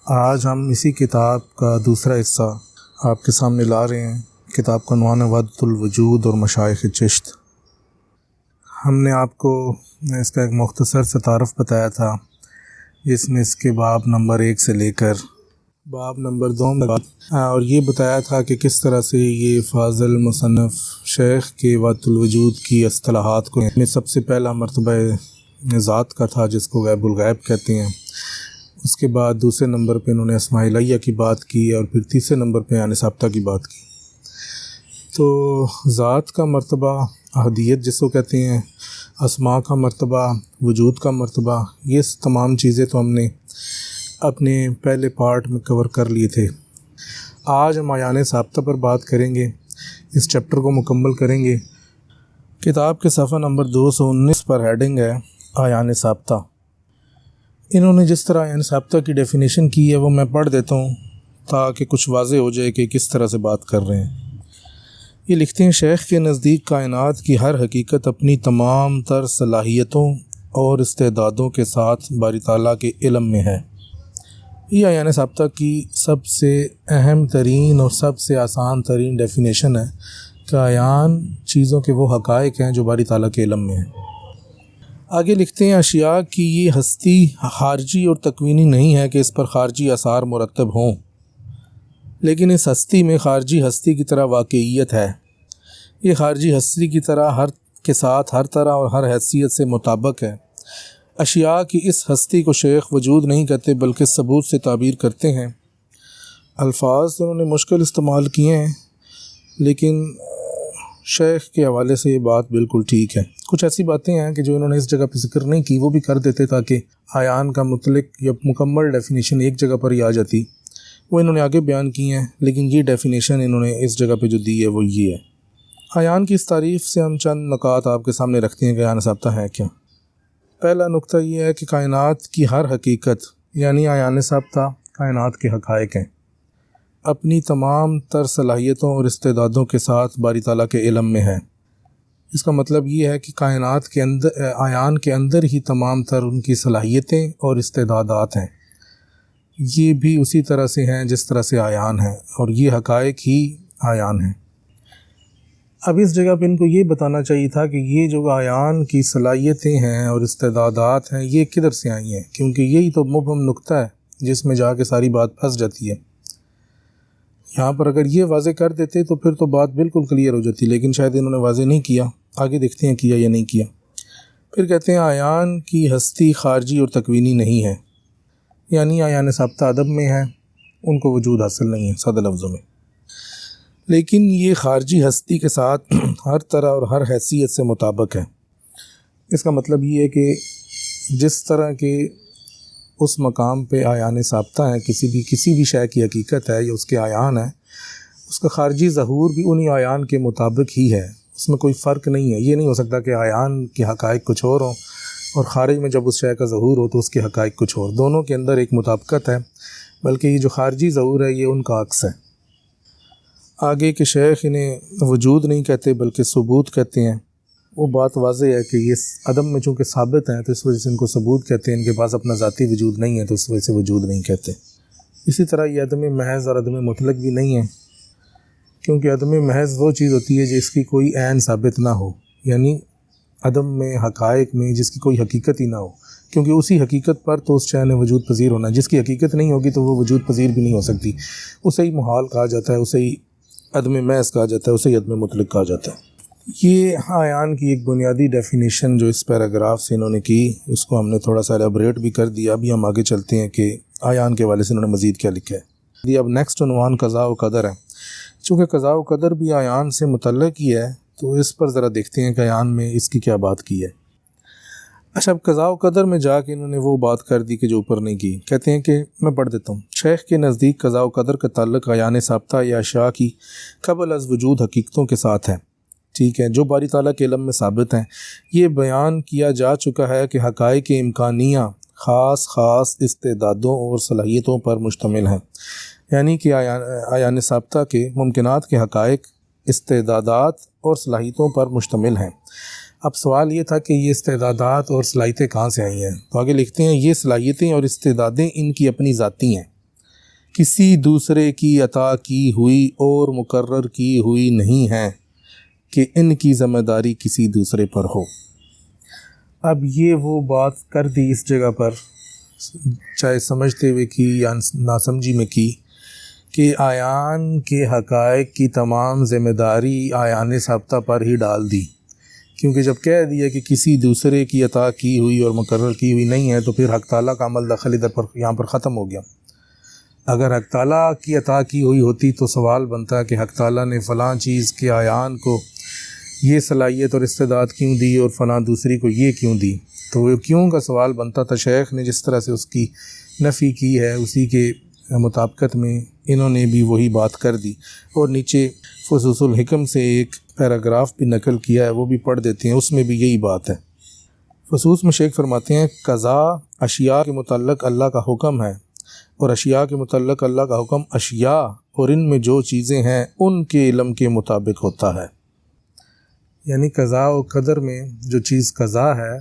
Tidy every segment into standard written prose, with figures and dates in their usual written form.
آج ہم اسی کتاب کا دوسرا حصہ آپ کے سامنے لا رہے ہیں۔ کتاب کا عنوان ہے وحدۃ الوجود اور مشائخ چشت۔ ہم نے آپ کو اس کا ایک مختصر سا تعارف بتایا تھا، جس میں اس کے باب نمبر 1 سے لے کر باب نمبر 2 میں اور یہ بتایا تھا کہ کس طرح سے یہ فاضل مصنف شیخ کے وحدۃ الوجود کی اصطلاحات کو میں سب سے پہلا مرتبہ ذات کا تھا، جس کو غیب الغیب کہتے ہیں۔ اس کے بعد دوسرے نمبر پہ انہوں نے اسماء الہیہ کی بات کی، اور پھر تیسرے نمبر پہ اعیان ثابتہ کی بات کی۔ تو ذات کا مرتبہ، احدیت جس کو کہتے ہیں، اسماء کا مرتبہ، وجود کا مرتبہ، یہ تمام چیزیں تو ہم نے اپنے پہلے پارٹ میں کور کر لیے تھے۔ آج ہم اعیان ثابتہ پر بات کریں گے، اس چیپٹر کو مکمل کریں گے۔ کتاب کے صفحہ نمبر 219 پر ہیڈنگ ہے اعیان ثابتہ۔ انہوں نے جس طرح اعیان ثابتہ کی ڈیفینیشن کی ہے وہ میں پڑھ دیتا ہوں تاکہ کچھ واضح ہو جائے کہ کس طرح سے بات کر رہے ہیں۔ یہ لکھتے ہیں، شیخ کے نزدیک کائنات کی ہر حقیقت اپنی تمام تر صلاحیتوں اور استعدادوں کے ساتھ باری تعالیٰ کے علم میں ہے۔ یہ اعیان ثابتہ کی سب سے اہم ترین اور سب سے آسان ترین ڈیفینیشن ہے کہ اعیان چیزوں کے وہ حقائق ہیں جو باری تعالیٰ کے علم میں ہیں۔ آگے لکھتے ہیں، اشیاء کی یہ ہستی خارجی اور تکوینی نہیں ہے کہ اس پر خارجی آثار مرتب ہوں، لیکن اس ہستی میں خارجی ہستی کی طرح واقعیت ہے۔ یہ خارجی ہستی کی طرح ہر کے ساتھ ہر طرح اور ہر حیثیت سے مطابق ہے۔ اشیاء کی اس ہستی کو شیخ وجود نہیں کہتے بلکہ ثبوت سے تعبیر کرتے ہیں۔ الفاظ تو انہوں نے مشکل استعمال کیے ہیں، لیکن شیخ کے حوالے سے یہ بات بالکل ٹھیک ہے۔ کچھ ایسی باتیں ہیں کہ جو انہوں نے اس جگہ پہ ذکر نہیں کی، وہ بھی کر دیتے تاکہ اعیان کا مطلق یا مکمل ڈیفینیشن ایک جگہ پر ہی آ جاتی۔ وہ انہوں نے آگے بیان کی ہیں، لیکن یہ ڈیفینیشن انہوں نے اس جگہ پہ جو دی ہے وہ یہ ہے۔ اعیان کی اس تعریف سے ہم چند نکات آپ کے سامنے رکھتے ہیں کہ اعیان ثابتہ ہے کیا۔ پہلا نقطہ یہ ہے کہ کائنات کی ہر حقیقت، یعنی اعیان ثابتہ کائنات کے حقائق ہیں، اپنی تمام تر صلاحیتوں اور استعدادوں کے ساتھ باری تعالیٰ کے علم میں ہے۔ اس کا مطلب یہ ہے کہ کائنات کے اندر، اعیان کے اندر ہی تمام تر ان کی صلاحیتیں اور استعدادات ہیں۔ یہ بھی اسی طرح سے ہیں جس طرح سے اعیان ہیں، اور یہ حقائق ہی اعیان ہیں۔ اب اس جگہ پہ ان کو یہ بتانا چاہیے تھا کہ یہ جو اعیان کی صلاحیتیں ہیں اور استعدادات ہیں، یہ کدھر سے آئی ہیں، کیونکہ یہی تو مبہم نقطہ ہے جس میں جا کے ساری بات پھنس جاتی ہے۔ یہاں پر اگر یہ واضح کر دیتے تو پھر تو بات بالکل کلیئر ہو جاتی، لیکن شاید انہوں نے واضح نہیں کیا۔ آگے دیکھتے ہیں کیا یا نہیں کیا۔ پھر کہتے ہیں اعیان کی ہستی خارجی اور تکوینی نہیں ہے، یعنی اعیان ثابتہ عدم میں ہے، ان کو وجود حاصل نہیں ہے سادہ لفظوں میں، لیکن یہ خارجی ہستی کے ساتھ ہر طرح اور ہر حیثیت سے مطابق ہے۔ اس کا مطلب یہ ہے کہ جس طرح کے اس مقام پہ اعیان ثابتہ ہیں، کسی بھی شے کی حقیقت ہے یا اس کے اعیان ہے، اس کا خارجی ظہور بھی انہی اعیان کے مطابق ہی ہے، اس میں کوئی فرق نہیں ہے۔ یہ نہیں ہو سکتا کہ اعیان کے حقائق کچھ اور ہوں اور خارج میں جب اس شے کا ظہور ہو تو اس کے حقائق کچھ اور۔ دونوں کے اندر ایک مطابقت ہے، بلکہ یہ جو خارجی ظہور ہے یہ ان کا عکس ہے۔ آگے کہ شیخ انہیں وجود نہیں کہتے بلکہ ثبوت کہتے ہیں، وہ بات واضح ہے کہ یہ عدم میں چونکہ ثابت ہیں تو اس وجہ سے ان کو ثبوت کہتے ہیں۔ ان کے پاس اپنا ذاتی وجود نہیں ہے تو اس وجہ سے وجود نہیں کہتے۔ اسی طرح یہ عدم محض اور عدم مطلق بھی نہیں ہے، کیونکہ عدم محض وہ چیز ہوتی ہے جس کی کوئی عین ثابت نہ ہو، یعنی عدم میں، حقائق میں جس کی کوئی حقیقت ہی نہ ہو، کیونکہ اسی حقیقت پر تو اس شے نے وجود پذیر ہونا ہے۔ جس کی حقیقت نہیں ہوگی تو وہ وجود پذیر بھی نہیں ہو سکتی۔ اسے ہی محال کہا جاتا ہے، اسے ہی عدم محض کہا جاتا ہے، اسے ہی عدم مطلق کہا جاتا ہے۔ یہ اعیان کی ایک بنیادی ڈیفینیشن جو اس پیراگراف سے انہوں نے کی، اس کو ہم نے تھوڑا سا ایلیبریٹ بھی کر دیا۔ ابھی ہم آگے چلتے ہیں کہ اعیان کے حوالے سے انہوں نے مزید کیا لکھا ہے۔ اب نیکسٹ عنوان قضاء و قدر ہے۔ چونکہ قضاء و قدر بھی اعیان سے متعلق ہی ہے تو اس پر ذرا دیکھتے ہیں کہ اعیان میں اس کی کیا بات کی ہے۔ اچھا، اب قضاء و قدر میں جا کے انہوں نے وہ بات کر دی کہ جو اوپر نہیں کی۔ کہتے ہیں کہ میں پڑھ دیتا ہوں، شیخ کے نزدیک قضاء و قدر کا تعلق اعیان ثابتہ یا اشیاء کی قبل از وجود حقیقتوں کے ساتھ ہے، ٹھیک ہے، جو باری تعالیٰ کے علم میں ثابت ہیں۔ یہ بیان کیا جا چکا ہے کہ حقائق امکانیہ خاص استعدادوں اور صلاحیتوں پر مشتمل ہیں، یعنی کہ اعیان ثابتہ کے ممکنات کے حقائق استعدادات اور صلاحیتوں پر مشتمل ہیں۔ اب سوال یہ تھا کہ یہ استعدادات اور صلاحیتیں کہاں سے آئی ہیں؟ تو آگے لکھتے ہیں، یہ صلاحیتیں اور استعدادیں ان کی اپنی ذاتی ہیں، کسی دوسرے کی عطا کی ہوئی اور مقرر کی ہوئی نہیں ہے کہ ان کی ذمہ داری کسی دوسرے پر ہو۔ اب یہ وہ بات کر دی اس جگہ پر، چاہے سمجھتے ہوئے کی یا ناسمجھی میں کی، کہ آیان کے حقائق کی تمام ذمہ داری آیان ثابتہ پر ہی ڈال دی، کیونکہ جب کہہ دیا کہ کسی دوسرے کی عطا کی ہوئی اور مقرر کی ہوئی نہیں ہے تو پھر حق تعالیٰ کا عمل دخل ادھر پر یہاں پر ختم ہو گیا۔ اگر حق تعالیٰ کی عطا کی ہوئی ہوتی تو سوال بنتا کہ حق تعالیٰ نے فلاں چیز کے آیان کو یہ صلاحیت اور استعداد کیوں دی اور فلاں دوسری کو یہ کیوں دی، تو وہ کیوں کا سوال بنتا تھا۔ شیخ نے جس طرح سے اس کی نفی کی ہے اسی کے مطابقت میں انہوں نے بھی وہی بات کر دی، اور نیچے فصوص الحکم سے ایک پیراگراف بھی نقل کیا ہے، وہ بھی پڑھ دیتے ہیں، اس میں بھی یہی بات ہے۔ فصوص میں شیخ فرماتے ہیں قضا اشیاء کے متعلق اللہ کا حکم ہے، اور اشیاء کے متعلق اللہ کا حکم اشیاء اور ان میں جو چیزیں ہیں ان کے علم کے مطابق ہوتا ہے۔ یعنی قضاء و قدر میں جو چیز قضا ہے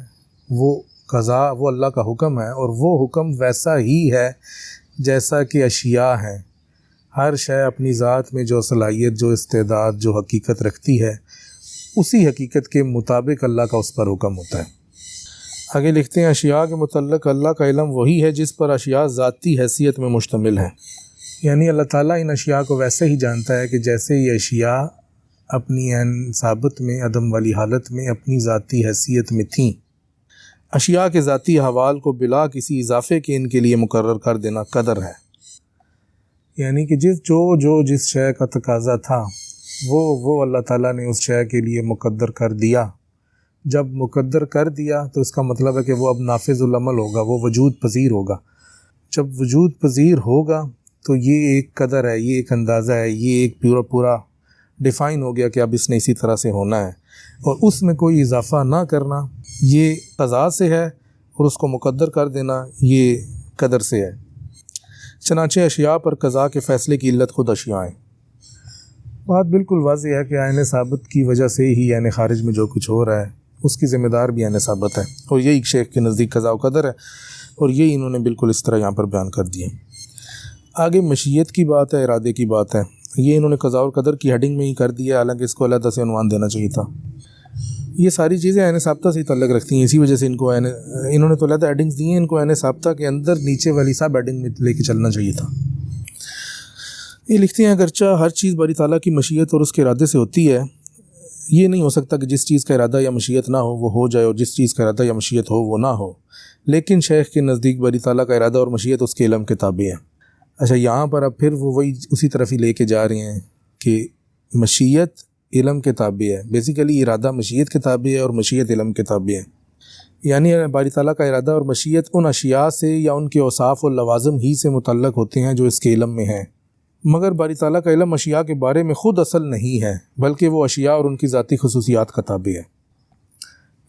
وہ قضا وہ اللہ کا حکم ہے، اور وہ حکم ویسا ہی ہے جیسا کہ اشیاء ہیں۔ ہر شے اپنی ذات میں جو صلاحیت، جو استعداد، جو حقیقت رکھتی ہے، اسی حقیقت کے مطابق اللہ کا اس پر حکم ہوتا ہے۔ آگے لکھتے ہیں اشیاء کے متعلق اللہ کا علم وہی ہے جس پر اشیاء ذاتی حیثیت میں مشتمل ہیں، یعنی اللہ تعالیٰ ان اشیاء کو ویسے ہی جانتا ہے کہ جیسے یہ اشیاء اپنی عین ثابت میں عدم والی حالت میں اپنی ذاتی حیثیت میں تھیں۔ اشیاء کے ذاتی احوال کو بلا کسی اضافے کے ان کے لیے مقرر کر دینا قدر ہے، یعنی کہ جس شے کا تقاضا تھا وہ اللہ تعالیٰ نے اس شے کے لیے مقدر کر دیا۔ جب مقدر کر دیا تو اس کا مطلب ہے کہ وہ اب نافذ العمل ہوگا، وہ وجود پذیر ہوگا۔ جب وجود پذیر ہوگا تو یہ ایک قدر ہے، یہ ایک اندازہ ہے، یہ ایک پورا ڈیفائن ہو گیا کہ اب اس نے اسی طرح سے ہونا ہے، اور اس میں کوئی اضافہ نہ کرنا یہ قضا سے ہے، اور اس کو مقدر کر دینا یہ قدر سے ہے۔ چنانچہ اشیاء پر قضا کے فیصلے کی علت خود اشیاء ہیں۔ بات بالکل واضح ہے کہ عین ثابت کی وجہ سے ہی عین خارج میں جو کچھ ہو رہا ہے اس کی ذمہ دار بھی عین ثابت ہے، اور یہی شیخ کے نزدیک قضا و قدر ہے، اور یہی انہوں نے بالکل اس طرح یہاں پر بیان کر دیے۔ آگے مشیت کی بات ہے، ارادے کی بات ہے، یہ انہوں نے قضا اور قدر کی ہیڈنگ میں ہی کر دیا، حالانکہ اس کو علیحدہ سے عنوان دینا چاہیے تھا۔ یہ ساری چیزیں عین ثابتہ سے تعلق رکھتی ہیں، اسی وجہ سے انہوں نے تو علیحدہ ہیڈنگز دی ہیں، ان کو عین ثابتہ کے اندر نیچے والی سب ہیڈنگ میں لے کے چلنا چاہیے تھا۔ یہ لکھتے ہیں اگرچہ ہر چیز باری تعالیٰ کی مشیت اور اس کے ارادے سے ہوتی ہے، یہ نہیں ہو سکتا کہ جس چیز کا ارادہ یا مشیت نہ ہو وہ ہو جائے، اور جس چیز کا ارادہ یا مشیت ہو وہ نہ ہو، لیکن شیخ کے نزدیک باری تعالیٰ کا ارادہ اور مشیت اس کے علم کے تابع ہے۔ اچھا، یہاں پر اب پھر وہ وہی اسی طرف ہی لے کے جا رہے ہیں کہ مشیت علم کے تابع ہے، بیسیکلی ارادہ مشیت کے تابع ہے اور مشیت علم کے تابع ہے، یعنی باری تعالیٰ کا ارادہ اور مشیت ان اشیاء سے یا ان کے اوصاف و لوازم ہی سے متعلق ہوتے ہیں جو اس کے علم میں ہیں، مگر باری تعالیٰ کا علم اشیاء کے بارے میں خود اصل نہیں ہے، بلکہ وہ اشیاء اور ان کی ذاتی خصوصیات کا تابع ہے۔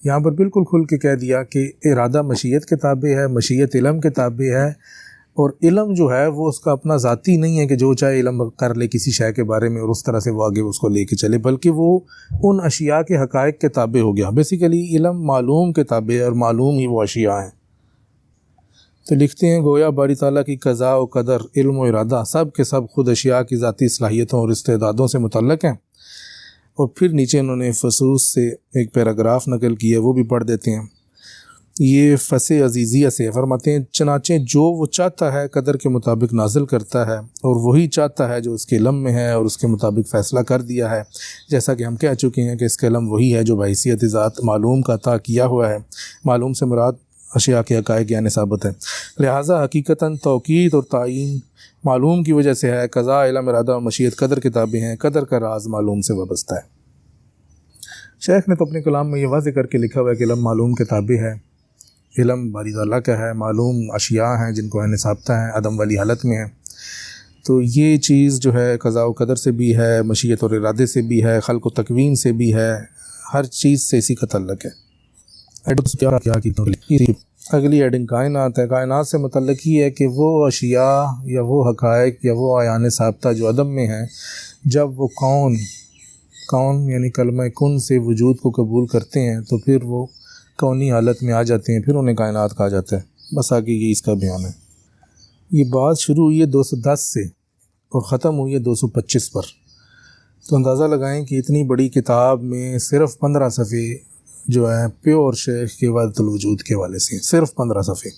یہاں پر بالکل کھل کے کہہ دیا کہ ارادہ مشیت کے تابع ہے، مشیت علم کے تابع ہے، اور علم جو ہے وہ اس کا اپنا ذاتی نہیں ہے کہ جو چاہے علم کر لے کسی شے کے بارے میں اور اس طرح سے وہ آگے اس کو لے کے چلے، بلکہ وہ ان اشیاء کے حقائق کے تابع ہو گیا۔ بیسیکلی علم معلوم کے تابع ہے، اور معلوم ہی وہ اشیاء ہیں۔ تو لکھتے ہیں گویا باری تعالیٰ کی قضاء و قدر، علم و ارادہ سب کے سب خود اشیاء کی ذاتی صلاحیتوں اور استعدادوں سے متعلق ہیں۔ اور پھر نیچے انہوں نے فصوص سے ایک پیراگراف نقل کیا، وہ بھی پڑھ دیتے ہیں۔ یہ فص عزیزیہ سے فرماتے ہیں چنانچہ جو وہ چاہتا ہے قدر کے مطابق نازل کرتا ہے، اور وہی چاہتا ہے جو اس کے علم میں ہے اور اس کے مطابق فیصلہ کر دیا ہے، جیسا کہ ہم کہہ چکے ہیں کہ اس کا علم وہی ہے جو بحیثیت ذات معلوم کا عطا کیا ہوا ہے۔ معلوم سے مراد اشیاء کے حقائق یعنی ثابت ہے، لہٰذا حقیقتاً توقید اور تعین معلوم کی وجہ سے ہے۔ قضاء، علم، ارادہ اور مشیت قدر کے تابع ہیں، قدر کا راز معلوم سے وابستہ ہے۔ شیخ نے تو اپنے کلام میں یہ واضح کر کے لکھا ہوا ہے کہ علم معلوم کے تابع ہے، علم باری تعالیٰ کا ہے، معلوم اشیاء ہیں جن کو عین ثابتہ ہیں، عدم والی حالت میں ہیں۔ تو یہ چیز جو ہے قضاء و قدر سے بھی ہے، مشیت اور ارادے سے بھی ہے، خلق و تکوین سے بھی ہے، ہر چیز سے اسی کا تعلق ہے۔ اگلی ایڈنگ کائنات ہے۔ کائنات سے متعلق یہ ہے کہ وہ اشیاء یا وہ حقائق یا وہ عیان ثابتہ جو عدم میں ہیں، جب وہ کون یعنی کلمہ کن سے وجود کو قبول کرتے ہیں تو پھر وہ کونی حالت میں آ جاتے ہیں، پھر انہیں کائنات کہا جاتا ہے۔ بس آگے یہ اس کا بیان ہے۔ یہ بات شروع ہوئی ہے 210 سے اور ختم ہوئی ہے 225 پر، تو اندازہ لگائیں کہ اتنی بڑی کتاب میں صرف 15 صفحے جو ہیں پیور شیخ کے وحدۃ الوجود کے حوالے سے، صرف 15 صفحے۔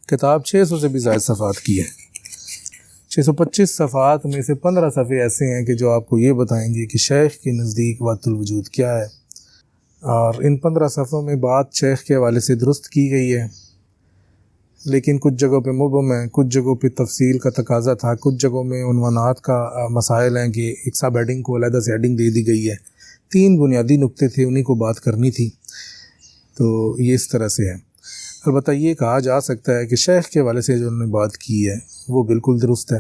کتاب 600 سے بھی زائد صفحات کی ہے۔ 625 صفحات میں سے 15 صفحے ایسے ہیں کہ جو آپ کو یہ بتائیں گے کہ شیخ کے نزدیک وحدۃ الوجود کیا ہے، اور ان 15 صفحوں میں بات شیخ کے حوالے سے درست کی گئی ہے، لیکن کچھ جگہوں پہ مبہم ہے، کچھ جگہوں پہ تفصیل کا تقاضا تھا، کچھ جگہوں میں عنوانات کا مسائل ہیں کہ ایک سب ہیڈنگ کو علیحدہ سے ہیڈنگ دے دی گئی ہے۔ 3 بنیادی نقطے تھے، انہی کو بات کرنی تھی، تو یہ اس طرح سے ہے۔ البتہ یہ کہا جا سکتا ہے کہ شیخ کے حوالے سے جو انہوں نے بات کی ہے وہ بالکل درست ہے۔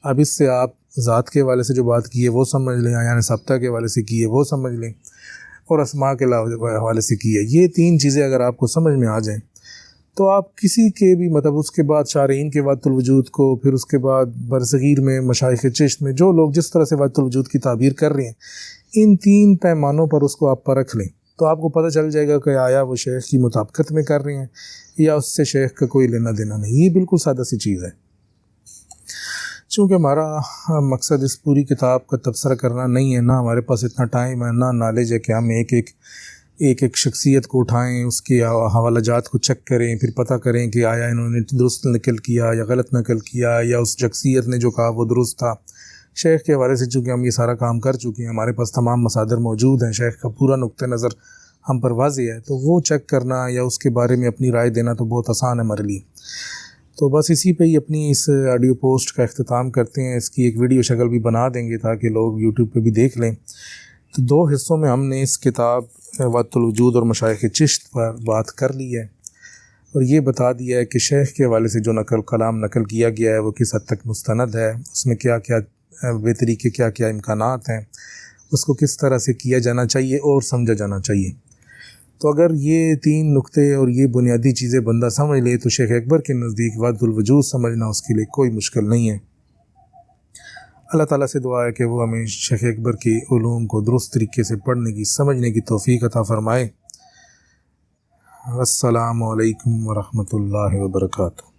اب اس سے آپ ذات کے حوالے سے جو بات کی ہے وہ سمجھ لیں، یعنی ثابتہ کے حوالے سے کی ہے وہ سمجھ لیں، اور اسماء کے حوالے سے کی ہے۔ یہ 3 چیزیں اگر آپ کو سمجھ میں آ جائیں تو آپ کسی کے بھی مطلب اس کے بعد شارحین کے وحدۃ الوجود کو، پھر اس کے بعد برصغیر میں مشائخ چشت میں جو لوگ جس طرح سے وحدۃ الوجود کی تعبیر کر رہے ہیں، ان 3 پیمانوں پر اس کو آپ پرکھ لیں تو آپ کو پتہ چل جائے گا کہ آیا وہ شیخ کی مطابقت میں کر رہے ہیں یا اس سے شیخ کا کوئی لینا دینا نہیں۔ یہ بالکل سادہ سی چیز ہے۔ چونکہ ہمارا مقصد اس پوری کتاب کا تبصرہ کرنا نہیں ہے، نہ ہمارے پاس اتنا ٹائم ہے، نہ نالج ہے کہ ہم ایک شخصیت کو اٹھائیں، اس کے حوالہ جات کو چیک کریں، پھر پتہ کریں کہ آیا انہوں نے درست نقل کیا یا غلط نقل کیا، یا اس شخصیت نے جو کہا وہ درست تھا۔ شیخ کے حوالے سے چونکہ ہم یہ سارا کام کر چکے ہیں، ہمارے پاس تمام مصادر موجود ہیں، شیخ کا پورا نقطہ نظر ہم پر واضح ہے، تو وہ چیک کرنا یا اس کے بارے میں اپنی رائے دینا تو بہت آسان ہے ہمارے لیے۔ تو بس اسی پہ ہی اپنی اس آڈیو پوسٹ کا اختتام کرتے ہیں۔ اس کی ایک ویڈیو شکل بھی بنا دیں گے تاکہ لوگ یوٹیوب پہ بھی دیکھ لیں۔ تو 2 حصوں میں ہم نے اس کتاب وحدۃ الوجود اور مشائخ چشت پر بات کر لی ہے، اور یہ بتا دیا ہے کہ شیخ کے حوالے سے جو کلام نقل کیا گیا ہے وہ کس حد تک مستند ہے، اس میں کیا کیا بہتری کے کیا کیا امکانات ہیں، اس کو کس طرح سے کیا جانا چاہیے اور سمجھا جانا چاہیے۔ تو اگر یہ 3 نقطے اور یہ بنیادی چیزیں بندہ سمجھ لے تو شیخ اکبر کے نزدیک وحدۃ الوجود سمجھنا اس کے لیے کوئی مشکل نہیں ہے۔ اللہ تعالیٰ سے دعا ہے کہ وہ ہمیں شیخ اکبر کی علوم کو درست طریقے سے پڑھنے کی، سمجھنے کی توفیق عطا فرمائے۔ السلام علیکم ورحمۃ اللہ وبرکاتہ۔